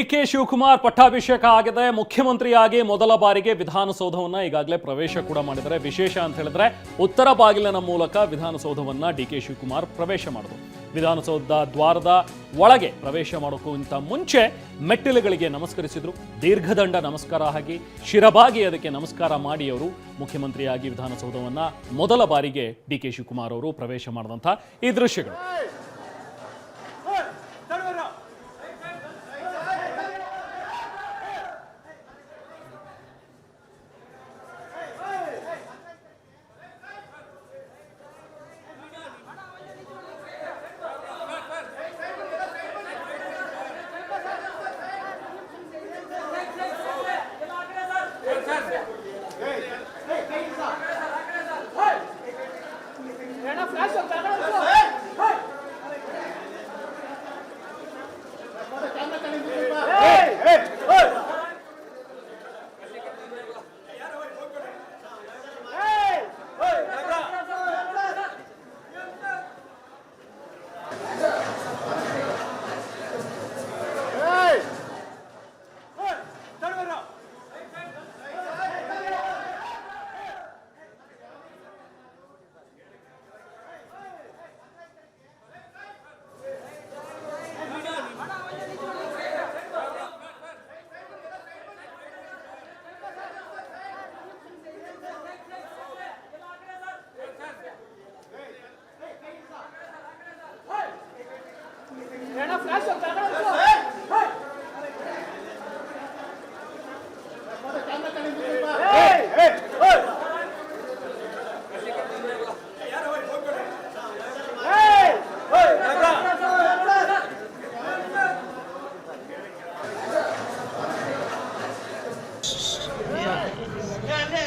DK Shivakumar ಪಟ್ಟಾಭಿಷೇಕ ಆಗಿದೆ. ಮುಖ್ಯಮಂತ್ರಿಯಾಗಿ ಮೊದಲ ಬಾರಿಗೆ ವಿಧಾನಸೌಧವನ್ನ ಈಗಾಗಲೇ ಪ್ರವೇಶ ಕೂಡ ಮಾಡಿದ್ದಾರೆ. ವಿಶೇಷ ಅಂತ ಹೇಳಿದ್ರೆ ಉತ್ತರ ಬಾಗಿಲಿನ ಮೂಲಕ ವಿಧಾನಸೌಧವನ್ನ ಡಿಕೆ ಶಿವಕುಮಾರ್ ಪ್ರವೇಶ ಮಾಡಿದ್ರು. ವಿಧಾನಸೌಧ ದ್ವಾರದ ಒಳಗೆ ಪ್ರವೇಶ ಮಾಡೋಕ್ಕಿಂತ ಮುಂಚೆ ಮೆಟ್ಟಿಲುಗಳಿಗೆ ನಮಸ್ಕರಿಸಿದ್ರು. ದೀರ್ಘದಂಡ ನಮಸ್ಕಾರ ಹಾಕಿ ಶಿರಬಾಗಿ ಅದಕ್ಕೆ ನಮಸ್ಕಾರ ಮಾಡಿ ಅವರು ಮುಖ್ಯಮಂತ್ರಿಯಾಗಿ ವಿಧಾನಸೌಧವನ್ನ ಮೊದಲ ಬಾರಿಗೆ ಡಿಕೆ ಶಿವಕುಮಾರ್ ಅವರು ಪ್ರವೇಶ ಮಾಡಿದಂಥ ಈ ದೃಶ್ಯಗಳು.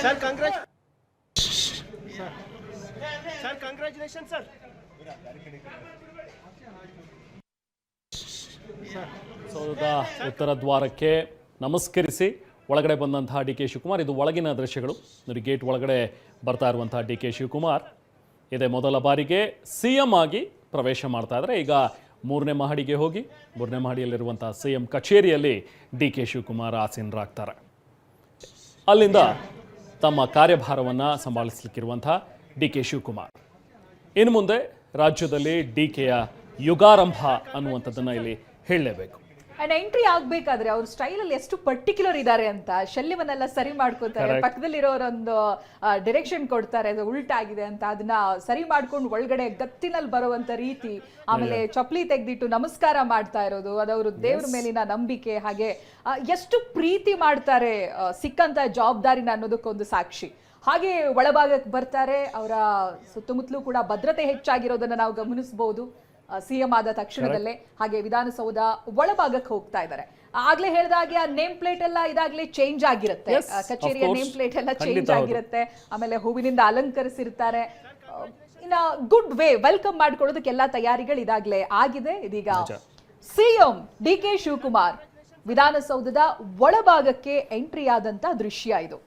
Sir, congratulations, sir. ಸೌಧದ ಉತ್ತರ ದ್ವಾರಕ್ಕೆ ನಮಸ್ಕರಿಸಿ ಒಳಗಡೆ ಬಂದಂತಹ ಡಿ ಕೆ ಶಿವಕುಮಾರ್. ಇದು ಒಳಗಿನ ದೃಶ್ಯಗಳು. ನೋಡಿ, ಗೇಟ್ ಒಳಗಡೆ ಬರ್ತಾ ಇರುವಂತಹ ಡಿ ಕೆ ಶಿವಕುಮಾರ್ ಇದೇ ಮೊದಲ ಬಾರಿಗೆ ಸಿಎಂ ಆಗಿ ಪ್ರವೇಶ ಮಾಡ್ತಾ ಇದ್ದಾರೆ. ಈಗ ಮೂರನೇ ಮಹಡಿಗೆ ಹೋಗಿ ಮೂರನೇ ಮಹಡಿಯಲ್ಲಿರುವಂತಹ ಸಿಎಂ ಕಚೇರಿಯಲ್ಲಿ ಡಿ ಕೆ ಶಿವಕುಮಾರ್ ಆಸೀನರಾಗ್ತಾರೆ. ಅಲ್ಲಿಂದ ತಮ್ಮ ಕಾರ್ಯಭಾರವನ್ನು ಸಂಭಾಳಿಸಲಿಕ್ಕಿರುವಂತಹ ಡಿ ಕೆ ಶಿವಕುಮಾರ್ ಇನ್ನು ಮುಂದೆ ರಾಜ್ಯದಲ್ಲಿ ಡಿ ಕೆಯ ಯುಗಾರಂಭ ಅನ್ನುವಂಥದ್ದನ್ನು ಇಲ್ಲಿ ಹೇಳಲೇಬೇಕು. ಅಂಡ್ ಎಂಟ್ರಿ ಆಗ್ಬೇಕಾದ್ರೆ ಅವ್ರ ಸ್ಟೈಲ್ ಅಲ್ಲಿ ಎಷ್ಟು ಪರ್ಟಿಕ್ಯುಲರ್ ಇದ್ದಾರೆ ಅಂತ ಶಲ್ಯವನ್ನೆಲ್ಲ ಸರಿ ಮಾಡ್ಕೋತಾರೆ. ಪಕ್ಕದಲ್ಲಿರೋರೊಂದು ಡೈರೆಕ್ಷನ್ ಕೊಡ್ತಾರೆ, ಅದು ಉಲ್ಟಾಗಿದೆ ಅಂತ ಅದನ್ನ ಸರಿ ಮಾಡ್ಕೊಂಡು ಒಳಗಡೆ ಗತ್ತಿನಲ್ಲಿ ಬರುವಂತ ರೀತಿ, ಆಮೇಲೆ ಚಪ್ಪಲಿ ತೆಗೆದಿಟ್ಟು ನಮಸ್ಕಾರ ಮಾಡ್ತಾ ಇರೋದು, ಅದವರು ದೇವ್ರ ಮೇಲಿನ ನಂಬಿಕೆ, ಹಾಗೆ ಎಷ್ಟು ಪ್ರೀತಿ ಮಾಡ್ತಾರೆ ಸಿಕ್ಕಂತ ಜವಾಬ್ದಾರಿನ ಅನ್ನೋದಕ್ಕೊಂದು ಸಾಕ್ಷಿ. ಹಾಗೆ ಒಳಭಾಗಕ್ಕೆ ಬರ್ತಾರೆ. ಅವರ ಸುತ್ತಮುತ್ತಲೂ ಕೂಡ ಭದ್ರತೆ ಹೆಚ್ಚಾಗಿರೋದನ್ನ ನಾವು ಗಮನಿಸಬಹುದು ಸಿಎಂ ಆದ ತಕ್ಷಣದಲ್ಲೇ. ಹಾಗೆ ವಿಧಾನಸೌಧ ಒಳಭಾಗಕ್ಕೆ ಹೋಗ್ತಾ ಇದ್ದಾರೆ. ಆಗ್ಲೇ ಹೇಳಿದಾಗೆ ಆ ನೇಮ್ ಪ್ಲೇಟ್ ಎಲ್ಲ ಇದಾಗ್ಲೇ ಚೇಂಜ್ ಆಗಿರುತ್ತೆ, ಕಚೇರಿಯ ನೇಮ್ ಪ್ಲೇಟ್ ಎಲ್ಲ ಚೇಂಜ್ ಆಗಿರುತ್ತೆ. ಆಮೇಲೆ ಹೂವಿನಿಂದ ಅಲಂಕರಿಸಿರ್ತಾರೆ. ಇನ್ನ ಗುಡ್ ವೇ ವೆಲ್ಕಮ್ ಮಾಡ್ಕೊಳ್ಳೋದಕ್ಕೆಲ್ಲ ತಯಾರಿಗಳು ಇದಾಗ್ಲೇ ಆಗಿದೆ. ಇದೀಗ ಸಿಎಂ ಡಿ ಕೆ ಶಿವಕುಮಾರ್ ವಿಧಾನಸೌಧದ ಒಳಭಾಗಕ್ಕೆ ಎಂಟ್ರಿ ಆದಂತ ದೃಶ್ಯ ಇದು.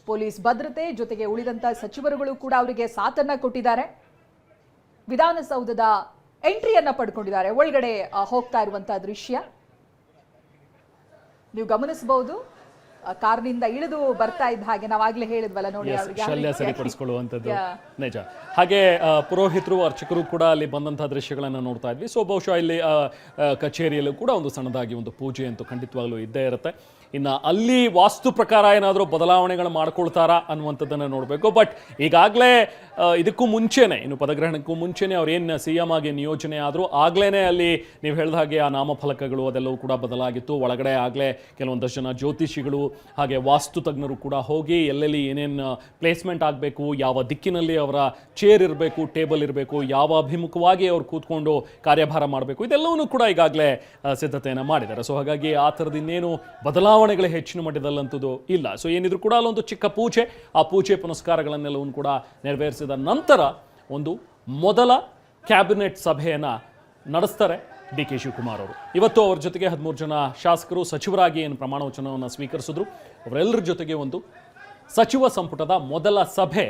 ಪೊಲೀಸ್ ಭದ್ರತೆ ಜೊತೆಗೆ ಉಳಿದಂತ ಸಚಿವರುಗಳು ಕೂಡ ಅವರಿಗೆ ಸಾಥನ್ನ ಕೊಟ್ಟಿದ್ದಾರೆ. ವಿಧಾನಸೌಧದ ಎಂಟ್ರಿಯನ್ನ ಪಡ್ಕೊಂಡಿದ್ದಾರೆ. ಒಳಗಡೆ ಹೋಗ್ತಾ ಇರುವಂತಹ ದೃಶ್ಯ ನೀವು ಗಮನಿಸಬಹುದು. ಕಾರ್ನಿಂದ ಇಳಿದು ಬರ್ತಾ ಇದ್ದ ಹಾಗೆ ನಾವಾಗ್ಲೇ ಹೇಳಿದ್ವಲ್ಲ ನೋಡಿ, ಶಲ್ಯ ಸರಿಪಡಿಸಿಕೊಳ್ಳುವಂಥದ್ದು ನಿಜ. ಹಾಗೆ ಪುರೋಹಿತರು ಅರ್ಚಕರು ಕೂಡ ಅಲ್ಲಿ ಬಂದಂತಹ ದೃಶ್ಯಗಳನ್ನು ನೋಡ್ತಾ ಇದ್ವಿ. ಸೊ ಬಹುಶಃ ಇಲ್ಲಿ ಕಚೇರಿಯಲ್ಲೂ ಕೂಡ ಒಂದು ಸಣ್ಣದಾಗಿ ಒಂದು ಪೂಜೆ ಅಂತೂ ಖಂಡಿತವಾಗ್ಲೂ ಇದ್ದೇ ಇರುತ್ತೆ. ಇನ್ನು ಅಲ್ಲಿ ವಾಸ್ತು ಪ್ರಕಾರ ಏನಾದರೂ ಬದಲಾವಣೆಗಳು ಮಾಡ್ಕೊಳ್ತಾರಾ ಅನ್ನುವಂಥದ್ದನ್ನು ನೋಡಬೇಕು. ಬಟ್ ಈಗಾಗಲೇ ಇದಕ್ಕೂ ಮುಂಚೆನೆ, ಇನ್ನು ಪದಗ್ರಹಣಕ್ಕೂ ಮುಂಚೆನೆ ಅವ್ರು ಏನು ಸಿ ಎಂ ಆಗಿ ನಿಯೋಜನೆ ಆದರೂ ಆಗ್ಲೇ ಅಲ್ಲಿ ನೀವು ಹೇಳಿದ ಹಾಗೆ ಆ ನಾಮಫಲಕಗಳು ಅದೆಲ್ಲವೂ ಕೂಡ ಬದಲಾಗಿತ್ತು. ಒಳಗಡೆ ಆಗಲೇ ಕೆಲವೊಂದಷ್ಟು ಜನ ಜ್ಯೋತಿಷಿಗಳು ಹಾಗೆ ವಾಸ್ತು ತಜ್ಞರು ಕೂಡ ಹೋಗಿ ಎಲ್ಲೆಲ್ಲಿ ಏನೇನು ಪ್ಲೇಸ್ಮೆಂಟ್ ಆಗಬೇಕು, ಯಾವ ದಿಕ್ಕಿನಲ್ಲಿ ಅವರ ಚೇರ್ ಇರಬೇಕು, ಟೇಬಲ್ ಇರಬೇಕು, ಯಾವ ಅಭಿಮುಖವಾಗಿ ಅವ್ರು ಕೂತ್ಕೊಂಡು ಕಾರ್ಯಭಾರ ಮಾಡಬೇಕು, ಇದೆಲ್ಲವನ್ನೂ ಕೂಡ ಈಗಾಗಲೇ ಸಿದ್ಧತೆಯನ್ನು ಮಾಡಿದ್ದಾರೆ. ಸೊ ಹಾಗಾಗಿ ಆ ಥರದ್ದು ಇನ್ನೇನು ಬದಲಾವಣೆಗಳು ಹೆಚ್ಚಿನ ಮಟ್ಟದಲ್ಲಂಥದ್ದು ಇಲ್ಲ. ಸೊ ಏನಿದ್ರು ಕೂಡ ಅಲ್ಲೊಂದು ಚಿಕ್ಕ ಪೂಜೆ, ಆ ಪೂಜೆ ಪುನಸ್ಕಾರಗಳನ್ನೆಲ್ಲವನ್ನು ಕೂಡ ನೆರವೇರಿಸಿದ ನಂತರ ಒಂದು ಮೊದಲ ಕ್ಯಾಬಿನೆಟ್ ಸಭೆಯನ್ನು ನಡೆಸ್ತಾರೆ ಡಿ ಕೆ ಶಿವಕುಮಾರ್ ಅವರು. ಇವತ್ತು ಅವ್ರ ಜೊತೆಗೆ 13 ಜನ ಶಾಸಕರು ಸಚಿವರಾಗಿ ಏನು ಪ್ರಮಾಣ ವಚನವನ್ನು ಸ್ವೀಕರಿಸಿದ್ರು, ಅವರೆಲ್ಲರ ಜೊತೆಗೆ ಒಂದು ಸಚಿವ ಸಂಪುಟದ ಮೊದಲ ಸಭೆ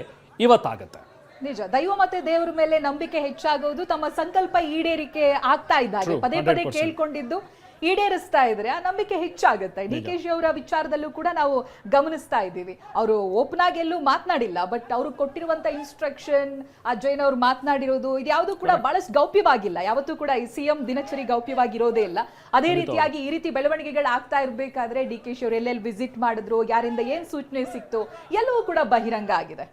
ಇವತ್ತಾಗತ್ತೆ. ನಿಜ, ದೈವ ಮತ್ತೆ ದೇವರ ಮೇಲೆ ನಂಬಿಕೆ ಹೆಚ್ಚಾಗೋದು, ತಮ್ಮ ಸಂಕಲ್ಪ ಈಡೇರಿಕೆ ಆಗ್ತಾ ಇದ್ದಾರೆ. ಪದೇ ಪದೇ ಕೇಳ್ಕೊಂಡಿದ್ದು ಈಡೇರಿಸ್ತಾ ಇದ್ರೆ ಆ ನಂಬಿಕೆ ಹೆಚ್ಚಾಗುತ್ತೆ. ಡಿ ಕೆ ಶಿ ಅವರ ವಿಚಾರದಲ್ಲೂ ಕೂಡ ನಾವು ಗಮನಿಸ್ತಾ ಇದ್ದೀವಿ, ಅವರು ಓಪನ್ ಆಗಿ ಎಲ್ಲೂ ಮಾತನಾಡಿಲ್ಲ, ಬಟ್ ಅವರು ಕೊಟ್ಟಿರುವಂತ ಇನ್ಸ್ಟ್ರಕ್ಷನ್, ಆ ಜೈನ್ ಅವರು ಮಾತನಾಡಿರೋದು ಇದ್ಯಾವುದು ಕೂಡ ಬಹಳಷ್ಟು ಗೌಪ್ಯವಾಗಿಲ್ಲ. ಯಾವತ್ತೂ ಕೂಡ ಈ ಸಿಎಂ ದಿನಚರಿ ಗೌಪ್ಯವಾಗಿರೋದೇ ಇಲ್ಲ. ಅದೇ ರೀತಿಯಾಗಿ ಈ ರೀತಿ ಬೆಳವಣಿಗೆಗಳು ಆಗ್ತಾ ಇರಬೇಕಾದ್ರೆ ಡಿ ಕೆ ಶಿ ಅವರು ಎಲ್ಲೆಲ್ಲಿ ವಿಸಿಟ್ ಮಾಡಿದ್ರು, ಯಾರಿಂದ ಏನ್ ಸೂಚನೆ ಸಿಕ್ತು, ಎಲ್ಲವೂ ಕೂಡ ಬಹಿರಂಗ ಆಗಿದೆ.